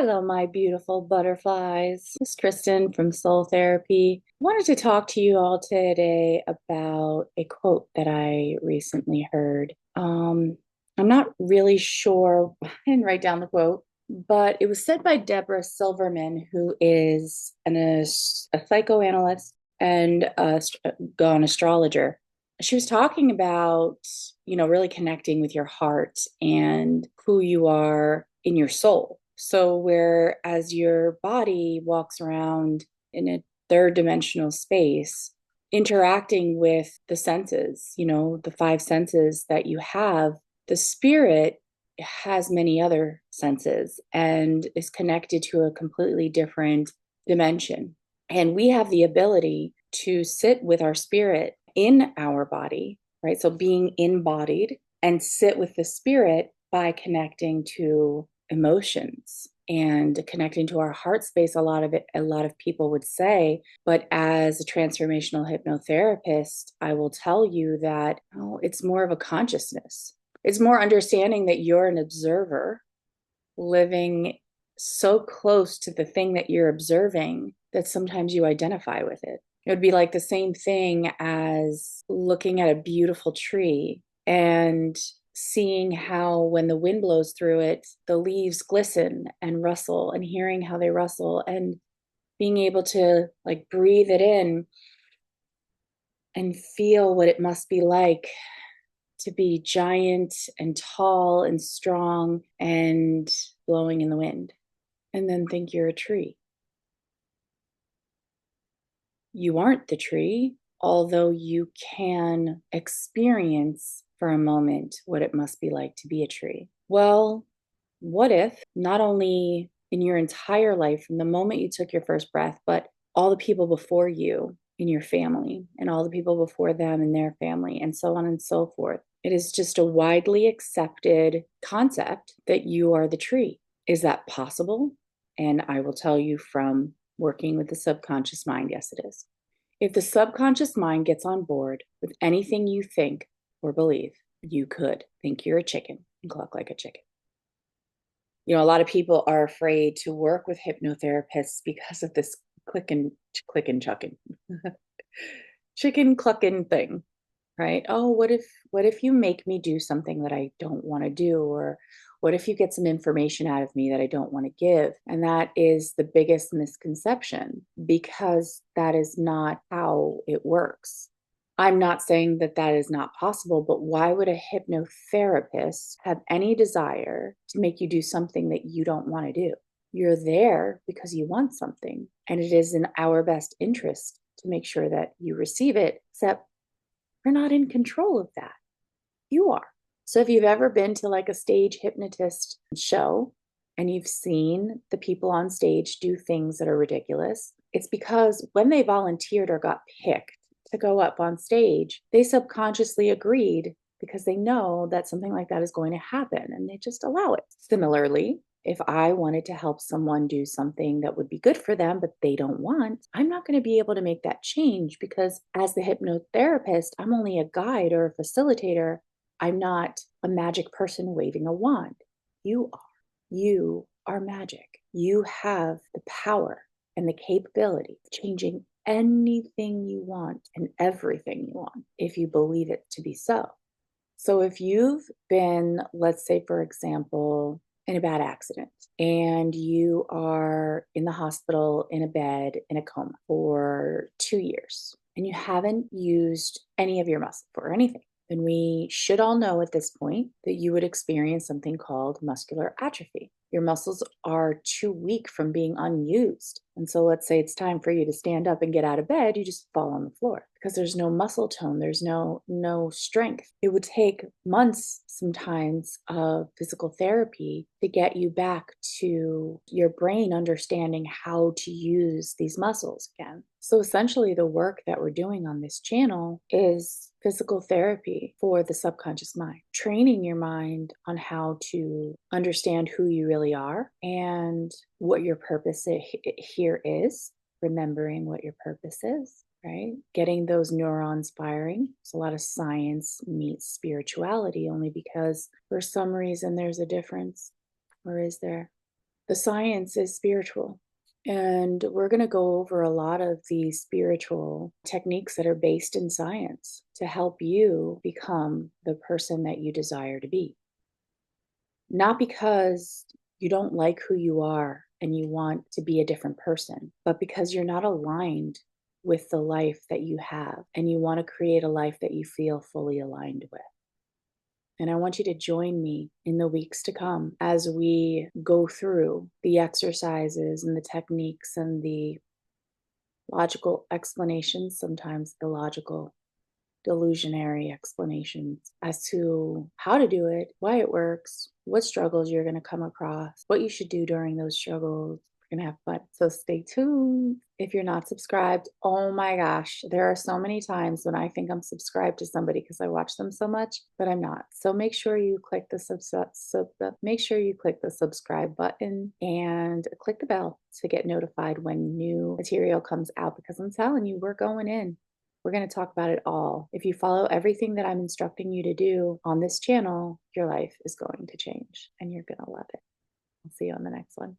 Hello, my beautiful butterflies. This is Kristen from Soul Therapy. I wanted to talk to you all today about a quote that I recently heard. I'm not really sure, I didn't write down the quote, but it was said by Deborah Silverman, who is a psychoanalyst and an astrologer. She was talking about, really connecting with your heart and who you are in your soul. So, whereas your body walks around in a third dimensional space, interacting with the senses, the five senses that you have, the spirit has many other senses and is connected to a completely different dimension. And we have the ability to sit with our spirit in our body, right? So being embodied and sit with the spirit by connecting to emotions and connecting to our heart space. A lot of people would say, but as a transformational hypnotherapist, I will tell you that it's more of a consciousness. It's more understanding that you're an observer living so close to the thing that you're observing that sometimes you identify with it. It would be like the same thing as looking at a beautiful tree and seeing how when the wind blows through it, the leaves glisten and rustle, and hearing how they rustle and being able to like breathe it in and feel what it must be like to be giant and tall and strong and blowing in the wind. And then think you're a tree. You aren't the tree, although you can experience for a moment what it must be like to be a tree. Well, what if not only in your entire life, from the moment you took your first breath, but all the people before you in your family and all the people before them in their family, and so on and so forth? It is just a widely accepted concept that you are the tree. Is that possible? And I will tell you from working with the subconscious mind, yes, it is. If the subconscious mind gets on board with anything you think or believe, you could think you're a chicken and cluck like a chicken. A lot of people are afraid to work with hypnotherapists because of this clicking, chucking, chicken clucking thing, right? Oh, what if you make me do something that I don't want to do? Or what if you get some information out of me that I don't want to give? And that is the biggest misconception, because that is not how it works. I'm not saying that that is not possible, but why would a hypnotherapist have any desire to make you do something that you don't want to do? You're there because you want something, and it is in our best interest to make sure that you receive it, except you're not in control of that. You are. So if you've ever been to like a stage hypnotist show and you've seen the people on stage do things that are ridiculous, it's because when they volunteered or got picked to go up on stage, they subconsciously agreed because they know that something like that is going to happen and they just allow it. Similarly, if I wanted to help someone do something that would be good for them, but they don't want, I'm not going to be able to make that change, because as the hypnotherapist, I'm only a guide or a facilitator. I'm not a magic person waving a wand. You are. You are magic. You have the power and the capability of changing anything you want and everything you want if you believe it to be so. So if you've been, let's say, for example, in a bad accident and you are in the hospital in a bed in a coma for 2 years and you haven't used any of your muscle for anything, then we should all know at this point that you would experience something called muscular atrophy. Your muscles are too weak from being unused. And so let's say it's time for you to stand up and get out of bed, you just fall on the floor because there's no muscle tone, there's no strength. It would take months sometimes of physical therapy to get you back to your brain understanding how to use these muscles again. So essentially the work that we're doing on this channel is physical therapy for the subconscious mind, training your mind on how to understand who you really are and what your purpose here is, remembering what your purpose is, right? Getting those neurons firing. It's a lot of science meets spirituality, only because for some reason there's a difference. Or is there? The science is spiritual. And we're going to go over a lot of the spiritual techniques that are based in science to help you become the person that you desire to be. Not because you don't like who you are and you want to be a different person, but because you're not aligned with the life that you have and you want to create a life that you feel fully aligned with. And I want you to join me in the weeks to come as we go through the exercises and the techniques and the logical explanations, sometimes illogical, delusionary explanations as to how to do it, why it works, what struggles you're going to come across, what you should do during those struggles. We're going to have fun. So stay tuned. If you're not subscribed, oh my gosh, there are so many times when I think I'm subscribed to somebody because I watch them so much, but I'm not. So make sure you click the subscribe button and click the bell to get notified when new material comes out, because I'm telling you, we're going in. We're going to talk about it all. If you follow everything that I'm instructing you to do on this channel, your life is going to change and you're going to love it. I'll see you on the next one.